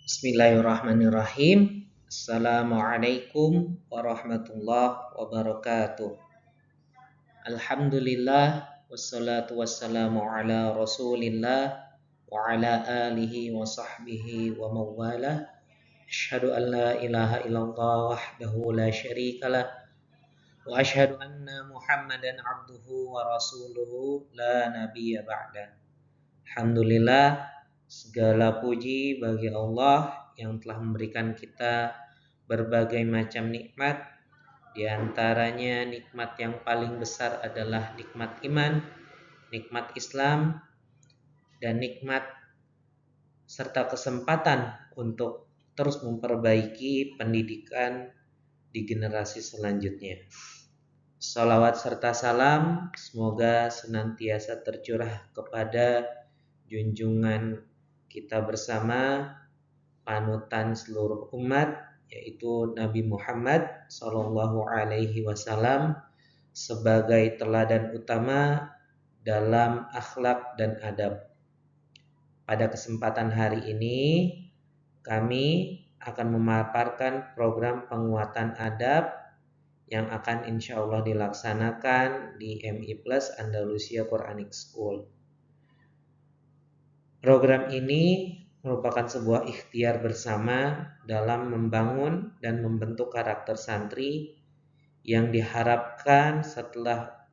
Bismillahirrahmanirrahim. Assalamualaikum warahmatullahi wabarakatuh. Alhamdulillah wassalatu wassalamu ala Rasulillah wa ala alihi wa sahbihi wa mawalah. Asyhadu an la ilaha illallah wahdahu la syarikalah wa asyhadu anna Muhammadan abduhu wa rasuluhu la nabiyya ba'da. Alhamdulillah, segala puji bagi Allah yang telah memberikan kita berbagai macam nikmat. Di antaranya nikmat yang paling besar adalah nikmat iman, nikmat Islam, dan nikmat serta kesempatan untuk terus memperbaiki pendidikan di generasi selanjutnya. Salawat serta salam semoga senantiasa tercurah kepada junjungan kita bersama, panutan seluruh umat, yaitu Nabi Muhammad Sallallahu Alaihi Wasallam sebagai teladan utama dalam akhlak dan adab. Pada kesempatan hari ini kami akan memaparkan program penguatan adab yang akan insya Allah dilaksanakan di MI Plus Andalusia Quranic School. Program ini merupakan sebuah ikhtiar bersama dalam membangun dan membentuk karakter santri yang diharapkan setelah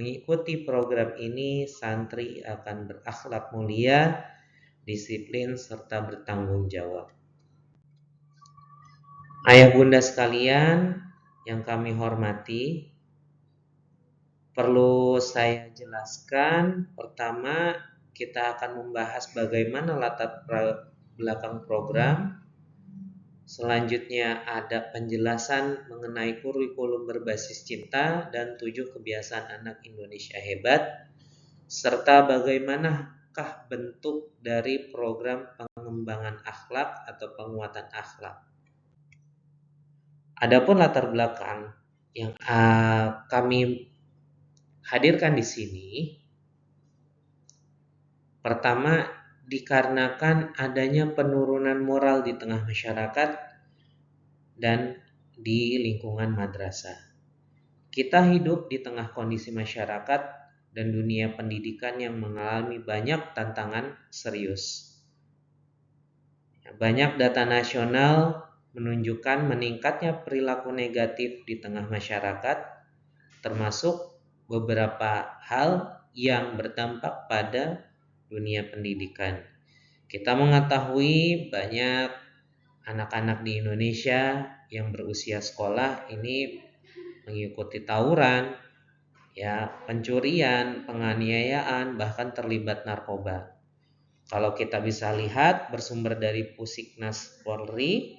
mengikuti program ini santri akan berakhlak mulia, disiplin, serta bertanggung jawab. Ayah bunda sekalian yang kami hormati, perlu saya jelaskan pertama kita akan membahas bagaimana latar belakang program. Selanjutnya ada penjelasan mengenai kurikulum berbasis cinta dan 7 kebiasaan anak Indonesia hebat, serta bagaimanakah bentuk dari program pengembangan akhlak atau penguatan akhlak. Adapun latar belakang yang kami hadirkan di sini, pertama, dikarenakan adanya penurunan moral di tengah masyarakat dan di lingkungan madrasah. Kita hidup di tengah kondisi masyarakat dan dunia pendidikan yang mengalami banyak tantangan serius. Banyak data nasional menunjukkan meningkatnya perilaku negatif di tengah masyarakat, termasuk beberapa hal yang berdampak pada dunia pendidikan. Kita mengetahui banyak anak-anak di Indonesia yang berusia sekolah ini mengikuti tawuran, pencurian, penganiayaan, bahkan terlibat narkoba. Kalau kita bisa lihat bersumber dari Pusiknas Polri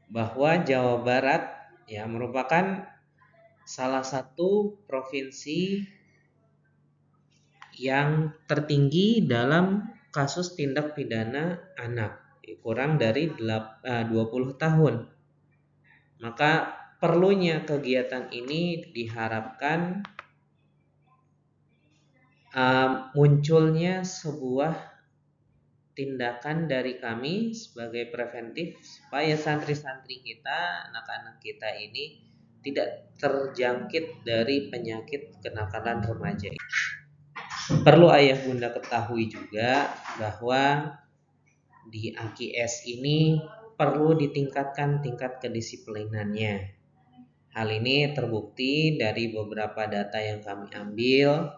bahwa Jawa Barat merupakan salah satu provinsi yang tertinggi dalam kasus tindak pidana anak, kurang dari 20 tahun. Maka perlunya kegiatan ini diharapkan munculnya sebuah tindakan dari kami sebagai preventif supaya santri-santri kita, anak-anak kita ini tidak terjangkit dari penyakit kenakalan remaja. Perlu ayah bunda ketahui juga bahwa di AKS ini perlu ditingkatkan tingkat kedisiplinannya. Hal ini terbukti dari beberapa data yang kami ambil,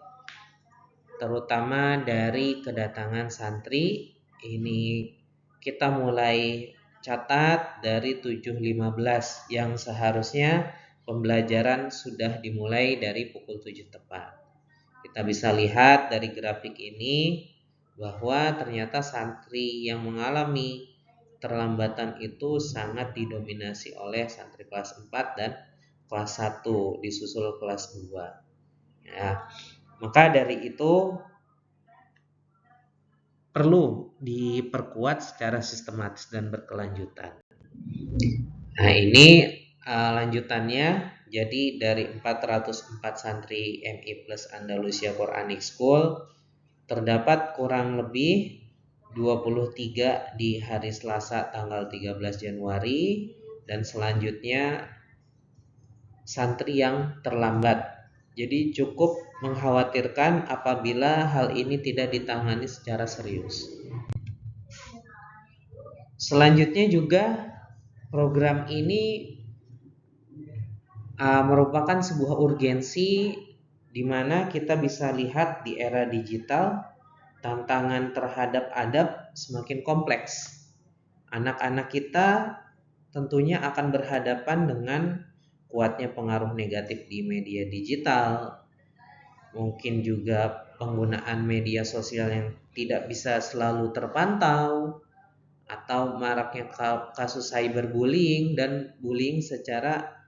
terutama dari kedatangan santri. Ini kita mulai catat dari 7.15 yang seharusnya pembelajaran sudah dimulai dari pukul 7 tepat. Kita bisa lihat dari grafik ini bahwa ternyata santri yang mengalami terlambatan itu sangat didominasi oleh santri kelas 4 dan kelas 1, disusul kelas 2. Maka dari itu perlu diperkuat secara sistematis dan berkelanjutan. Ini lanjutannya. Jadi dari 404 santri MI Plus Andalusia Quranic School terdapat kurang lebih 23 di hari Selasa tanggal 13 Januari, dan selanjutnya santri yang terlambat. Jadi cukup mengkhawatirkan apabila hal ini tidak ditangani secara serius. Selanjutnya juga program ini merupakan sebuah urgensi di mana kita bisa lihat di era digital tantangan terhadap adab semakin kompleks. Anak-anak kita tentunya akan berhadapan dengan kuatnya pengaruh negatif di media digital, mungkin juga penggunaan media sosial yang tidak bisa selalu terpantau, atau maraknya kasus cyberbullying dan bullying secara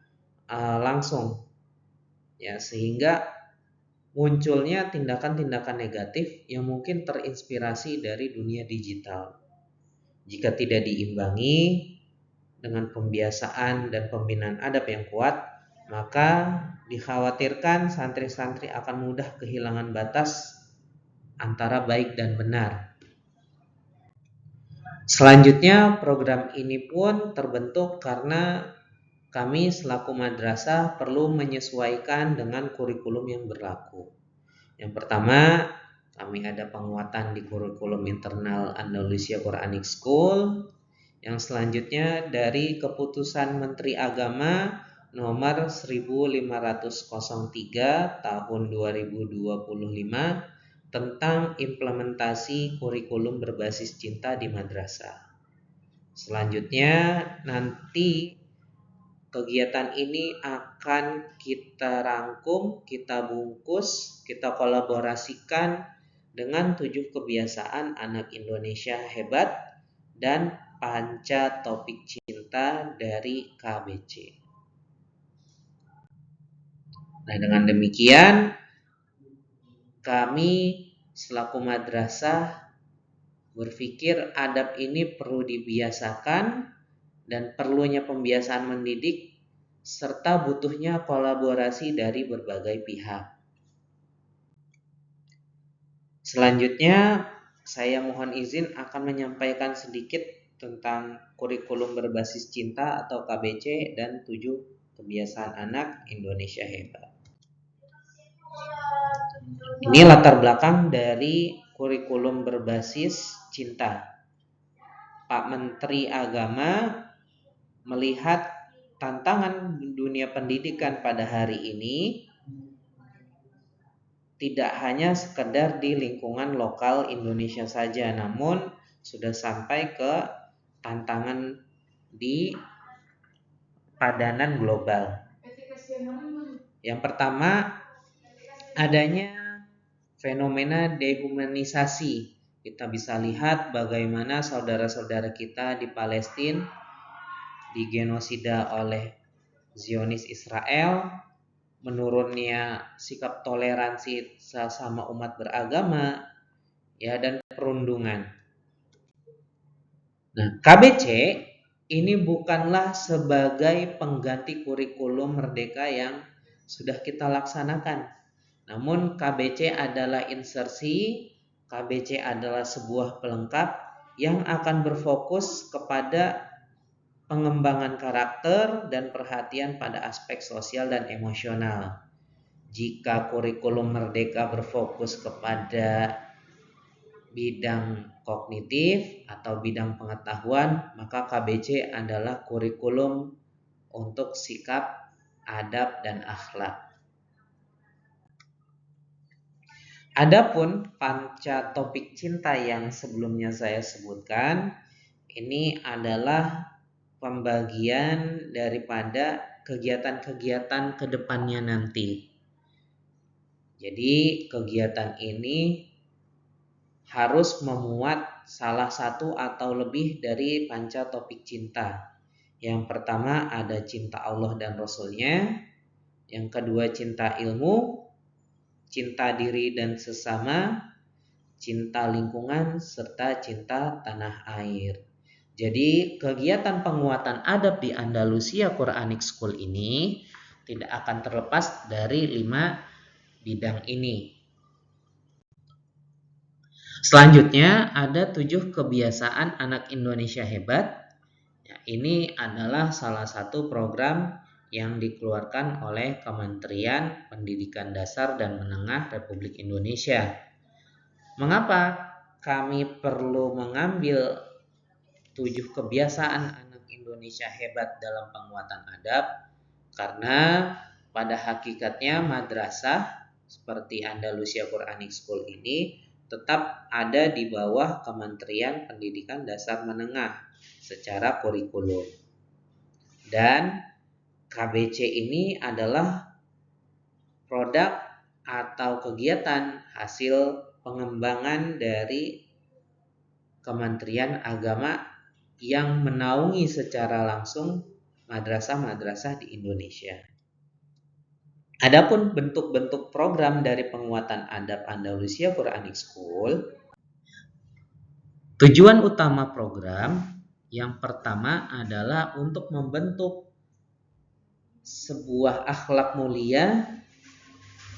langsung, ya, sehingga munculnya tindakan-tindakan negatif yang mungkin terinspirasi dari dunia digital. Jika tidak diimbangi dengan pembiasaan dan pembinaan adab yang kuat, maka dikhawatirkan santri-santri akan mudah kehilangan batas antara baik dan benar. Selanjutnya, program ini pun terbentuk karena kami selaku madrasah perlu menyesuaikan dengan kurikulum yang berlaku. Yang pertama, kami ada penguatan di kurikulum internal Andalusia Quranic School. Yang selanjutnya dari keputusan Menteri Agama nomor 1503 tahun 2025 tentang implementasi kurikulum berbasis cinta di madrasah. Selanjutnya nanti kegiatan ini akan kita rangkum, kita bungkus, kita kolaborasikan dengan 7 kebiasaan anak Indonesia hebat dan panca topik cinta dari KBC. Nah, dengan demikian kami selaku madrasah berpikir adab ini perlu dibiasakan dan perlunya pembiasaan mendidik serta butuhnya kolaborasi dari berbagai pihak. Selanjutnya saya mohon izin akan menyampaikan sedikit tentang kurikulum berbasis cinta atau KBC dan 7 kebiasaan anak Indonesia hebat. Ini latar belakang dari kurikulum berbasis cinta. Pak Menteri Agama melihat tantangan dunia pendidikan pada hari ini tidak hanya sekedar di lingkungan lokal Indonesia saja, namun sudah sampai ke tantangan di padanan global. Yang pertama, adanya fenomena dehumanisasi. Kita bisa lihat bagaimana saudara-saudara kita di Palestina digenosida oleh Zionis Israel, menurunnya sikap toleransi sesama umat beragama, ya, dan perundungan. Nah, KBC ini bukanlah sebagai pengganti kurikulum merdeka yang sudah kita laksanakan. Namun KBC adalah insersi, KBC adalah sebuah pelengkap yang akan berfokus kepada pengembangan karakter dan perhatian pada aspek sosial dan emosional. Jika kurikulum merdeka berfokus kepada bidang kognitif atau bidang pengetahuan, maka KBC adalah kurikulum untuk sikap, adab, dan akhlak. Adapun panca topik cinta yang sebelumnya saya sebutkan, ini adalah pembagian daripada kegiatan-kegiatan ke depannya nanti. Jadi kegiatan ini harus memuat salah satu atau lebih dari panca topik cinta. Yang pertama ada cinta Allah dan Rasul-Nya, yang kedua cinta ilmu, cinta diri dan sesama, cinta lingkungan, serta cinta tanah air. Jadi kegiatan penguatan adab di Andalusia Quranic School ini tidak akan terlepas dari 5 bidang ini. Selanjutnya ada 7 kebiasaan anak Indonesia hebat. Ya, ini adalah salah satu program yang dikeluarkan oleh Kementerian Pendidikan Dasar dan Menengah Republik Indonesia. Mengapa kami perlu mengambil 7 kebiasaan anak Indonesia hebat dalam penguatan adab? Karena pada hakikatnya madrasah seperti Andalusia Quranic School ini tetap ada di bawah Kementerian Pendidikan Dasar Menengah secara kurikulum. Dan KBC ini adalah produk atau kegiatan hasil pengembangan dari Kementerian Agama yang menaungi secara langsung madrasah-madrasah di Indonesia. Adapun bentuk-bentuk program dari penguatan adab Andalusia Quranic School, tujuan utama program yang pertama adalah untuk membentuk sebuah akhlak mulia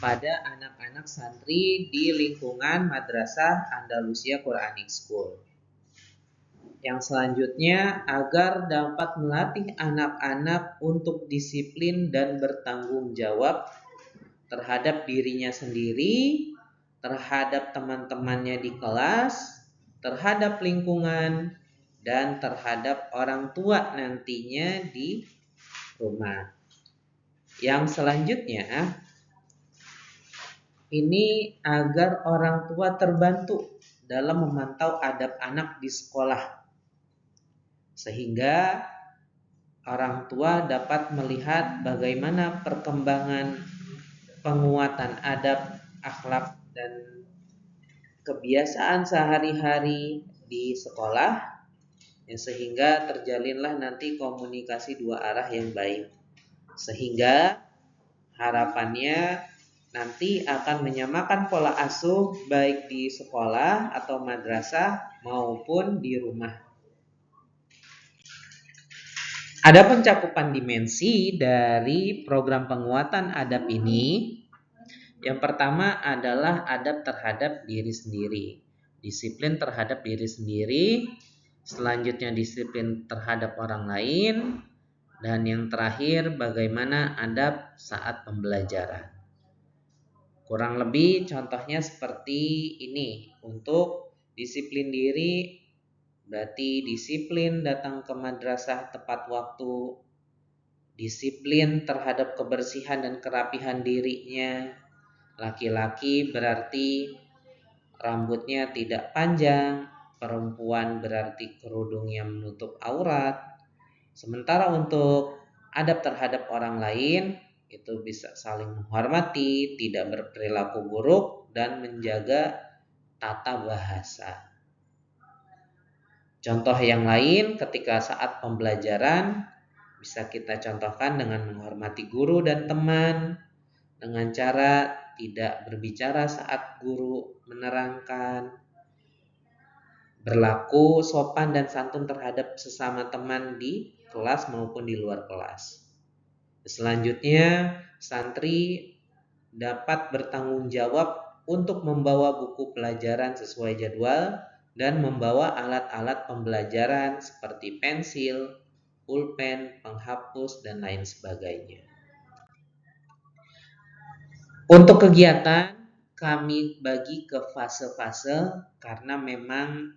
pada anak-anak santri di lingkungan Madrasah Andalusia Quranic School. Yang selanjutnya agar dapat melatih anak-anak untuk disiplin dan bertanggung jawab terhadap dirinya sendiri, terhadap teman-temannya di kelas, terhadap lingkungan, dan terhadap orang tua nantinya di rumah. Yang selanjutnya ini agar orang tua terbantu dalam memantau adab anak di sekolah, sehingga orang tua dapat melihat bagaimana perkembangan penguatan adab, akhlak, dan kebiasaan sehari-hari di sekolah, sehingga terjalinlah nanti komunikasi dua arah yang baik, sehingga harapannya nanti akan menyamakan pola asuh baik di sekolah atau madrasah maupun di rumah. Ada pencakupan dimensi dari program penguatan adab ini. Yang pertama adalah adab terhadap diri sendiri, disiplin terhadap diri sendiri, selanjutnya disiplin terhadap orang lain, dan yang terakhir bagaimana adab saat pembelajaran. Kurang lebih contohnya seperti ini. Untuk disiplin diri berarti disiplin datang ke madrasah tepat waktu, disiplin terhadap kebersihan dan kerapihan dirinya. Laki-laki berarti rambutnya tidak panjang, perempuan berarti kerudungnya menutup aurat. Sementara untuk adab terhadap orang lain itu bisa saling menghormati, tidak berperilaku buruk, dan menjaga tata bahasa. Contoh yang lain ketika saat pembelajaran bisa kita contohkan dengan menghormati guru dan teman, dengan cara tidak berbicara saat guru menerangkan, berlaku sopan dan santun terhadap sesama teman di kelas maupun di luar kelas. Selanjutnya, santri dapat bertanggung jawab untuk membawa buku pelajaran sesuai jadwal dan membawa alat-alat pembelajaran seperti pensil, pulpen, penghapus, dan lain sebagainya. Untuk kegiatan kami bagi ke fase-fase karena memang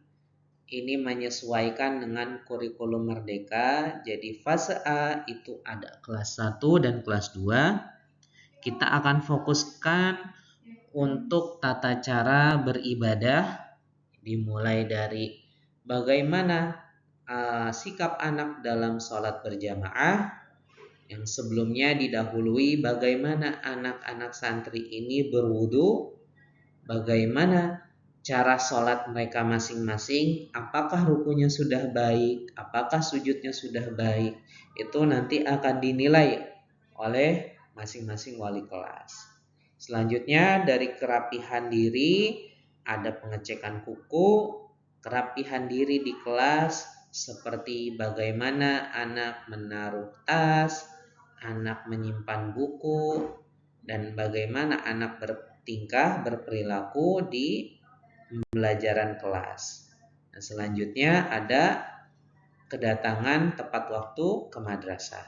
ini menyesuaikan dengan kurikulum Merdeka. Jadi fase A itu ada kelas 1 dan kelas 2. Kita akan fokuskan untuk tata cara beribadah, dimulai dari bagaimana sikap anak dalam sholat berjamaah, yang sebelumnya didahului bagaimana anak-anak santri ini berwudu, bagaimana cara sholat mereka masing-masing, apakah rukunya sudah baik, apakah sujudnya sudah baik, itu nanti akan dinilai oleh masing-masing wali kelas. Selanjutnya dari kerapihan diri, ada pengecekan kuku, kerapihan diri di kelas, seperti bagaimana anak menaruh tas, anak menyimpan buku, dan bagaimana anak bertingkah, berperilaku di pembelajaran kelas. Nah, selanjutnya ada kedatangan tepat waktu ke madrasah.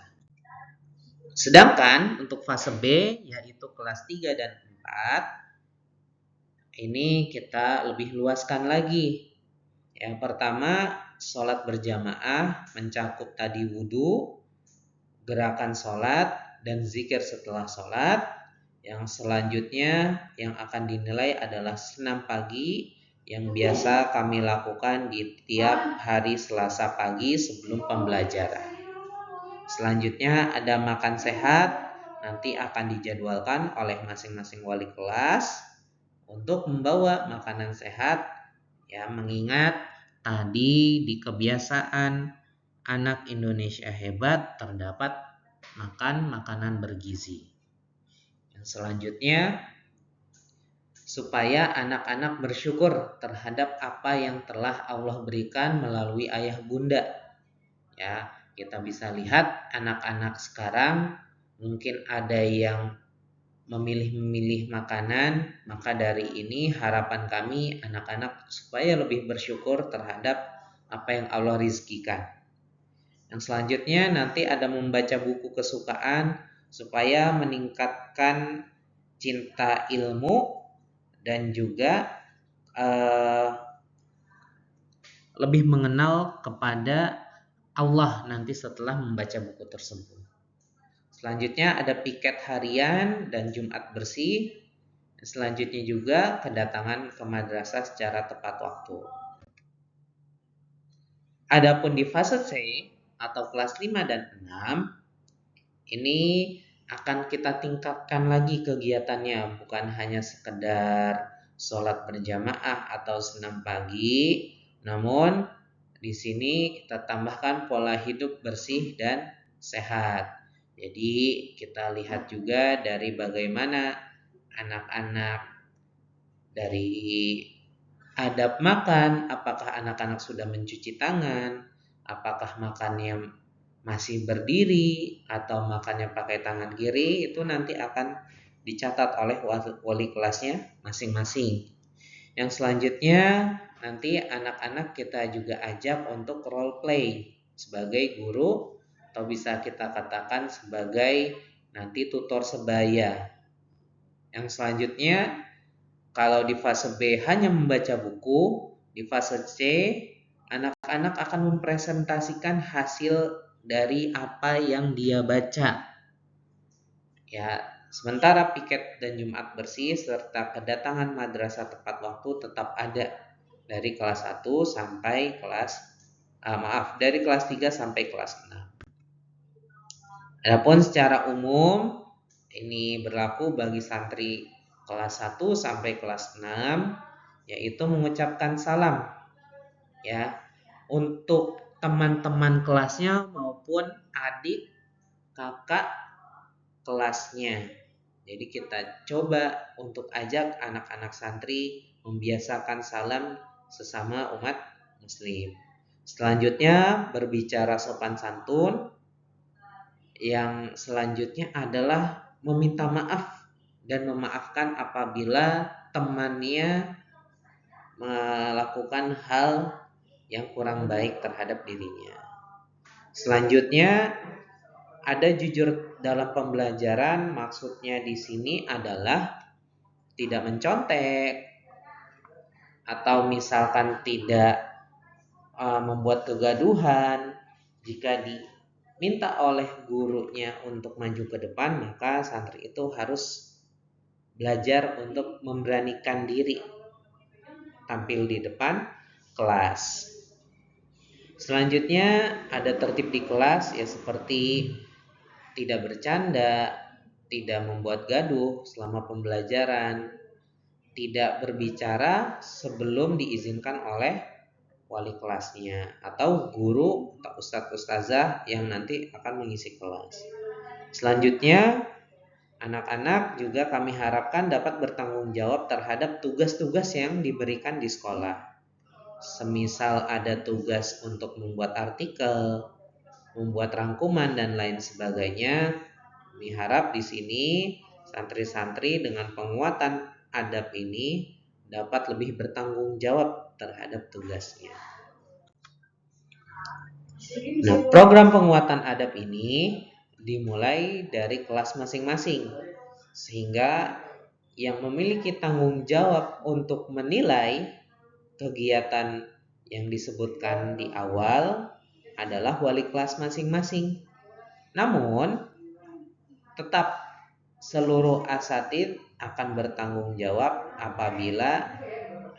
Sedangkan untuk fase B, yaitu kelas 3 dan 4, ini kita lebih luaskan lagi. Yang pertama, sholat berjamaah mencakup tadi wudhu, gerakan sholat, dan zikir setelah sholat. Yang selanjutnya yang akan dinilai adalah senam pagi yang biasa kami lakukan di tiap hari Selasa pagi sebelum pembelajaran. Selanjutnya ada makan sehat, nanti akan dijadwalkan oleh masing-masing wali kelas untuk membawa makanan sehat, ya, mengingat tadi di kebiasaan anak Indonesia hebat terdapat makan makanan bergizi. Yang selanjutnya, supaya anak-anak bersyukur terhadap apa yang telah Allah berikan melalui ayah bunda. Ya, kita bisa lihat anak-anak sekarang mungkin ada yang memilih-memilih makanan, maka dari ini harapan kami anak-anak supaya lebih bersyukur terhadap apa yang Allah rizkikan. Yang selanjutnya nanti ada membaca buku kesukaan supaya meningkatkan cinta ilmu dan juga lebih mengenal kepada Allah nanti setelah membaca buku tersebut. Selanjutnya ada piket harian dan Jumat bersih. Selanjutnya juga kedatangan ke madrasah secara tepat waktu. Adapun di fase C atau kelas 5 dan 6, ini akan kita tingkatkan lagi kegiatannya, bukan hanya sekedar sholat berjamaah atau senam pagi, namun di sini kita tambahkan pola hidup bersih dan sehat. Jadi kita lihat juga dari bagaimana anak-anak dari adab makan, apakah anak-anak sudah mencuci tangan, apakah makannya masih berdiri atau makannya pakai tangan kiri, itu nanti akan dicatat oleh wali kelasnya masing-masing. Yang selanjutnya nanti anak-anak kita juga ajak untuk role play sebagai guru atau bisa kita katakan sebagai nanti tutor sebaya. Yang selanjutnya kalau di fase B hanya membaca buku, di fase C anak-anak akan mempresentasikan hasil dari apa yang dia baca. Ya, sementara piket dan Jumat bersih serta kedatangan madrasah tepat waktu tetap ada dari kelas 1 sampai dari kelas 3 sampai kelas 6. Adapun secara umum ini berlaku bagi santri kelas 1 sampai kelas 6, yaitu mengucapkan salam, ya, untuk teman-teman kelasnya maupun adik kakak kelasnya. Jadi kita coba untuk ajak anak-anak santri membiasakan salam sesama umat muslim. Selanjutnya berbicara sopan santun. Yang selanjutnya adalah meminta maaf dan memaafkan apabila temannya melakukan hal yang kurang baik terhadap dirinya. Selanjutnya ada jujur dalam pembelajaran, maksudnya di sini adalah tidak mencontek atau misalkan tidak membuat kegaduhan. Jika diminta oleh gurunya untuk maju ke depan, maka santri itu harus belajar untuk memberanikan diri tampil di depan kelas. Selanjutnya ada tertib di kelas, ya, seperti tidak bercanda, tidak membuat gaduh selama pembelajaran, tidak berbicara sebelum diizinkan oleh wali kelasnya atau guru atau ustadz ustazah yang nanti akan mengisi kelas. Selanjutnya, anak-anak juga kami harapkan dapat bertanggung jawab terhadap tugas-tugas yang diberikan di sekolah. Semisal ada tugas untuk membuat artikel, membuat rangkuman dan lain sebagainya. Kami harap di sini santri-santri dengan penguatan adab ini dapat lebih bertanggung jawab terhadap tugasnya. Nah, program penguatan adab ini dimulai dari kelas masing-masing, sehingga yang memiliki tanggung jawab untuk menilai kegiatan yang disebutkan di awal adalah wali kelas masing-masing. Namun, tetap seluruh asatid akan bertanggung jawab apabila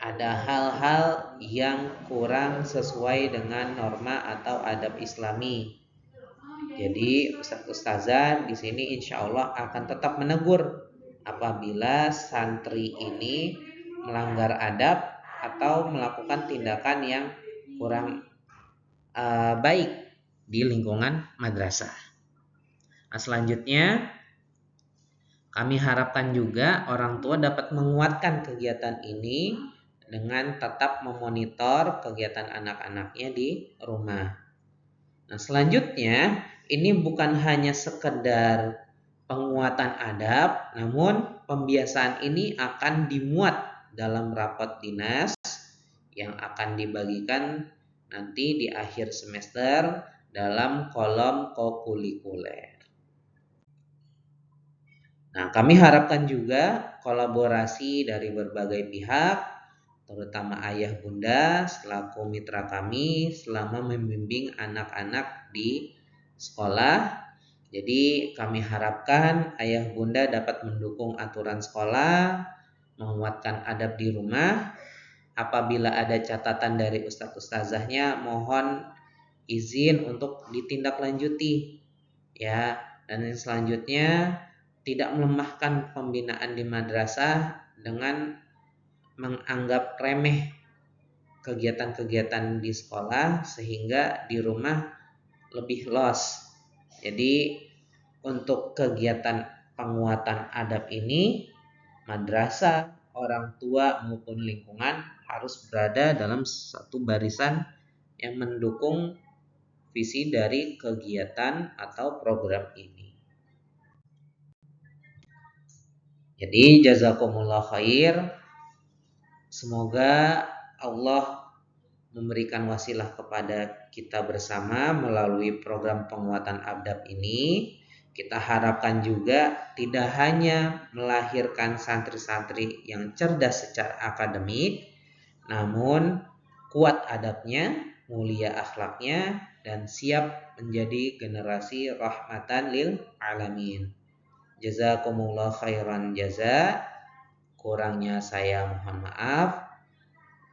ada hal-hal yang kurang sesuai dengan norma atau adab Islami. Jadi Ustazah di sini insya Allah akan tetap menegur apabila santri ini melanggar adab atau melakukan tindakan yang kurang baik di lingkungan madrasah. Nah, selanjutnya kami harapkan juga orang tua dapat menguatkan kegiatan ini dengan tetap memonitor kegiatan anak-anaknya di rumah. Nah, selanjutnya ini bukan hanya sekedar penguatan adab, namun pembiasaan ini akan dimuat dalam rapat dinas yang akan dibagikan nanti di akhir semester dalam kolom kokurikuler. Nah, kami harapkan juga kolaborasi dari berbagai pihak, terutama ayah bunda selaku mitra kami selama membimbing anak-anak di sekolah. Jadi kami harapkan ayah bunda dapat mendukung aturan sekolah, menguatkan adab di rumah. Apabila ada catatan dari ustadz ustazahnya, mohon izin untuk ditindaklanjuti. Ya, dan yang selanjutnya tidak melemahkan pembinaan di madrasah dengan menganggap remeh kegiatan-kegiatan di sekolah sehingga di rumah lebih los. Jadi untuk kegiatan penguatan adab ini, madrasah, orang tua maupun lingkungan harus berada dalam satu barisan yang mendukung visi dari kegiatan atau program ini. Jadi jazakumullah khair. Semoga Allah memberikan wasilah kepada kita bersama melalui program penguatan adab ini. Kita harapkan juga tidak hanya melahirkan santri-santri yang cerdas secara akademik, namun kuat adabnya, mulia akhlaknya, dan siap menjadi generasi rahmatan lil alamin. Jazakumullah khairan jaza. Kurangnya saya mohon maaf.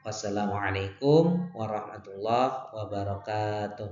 Wassalamualaikum warahmatullahi wabarakatuh.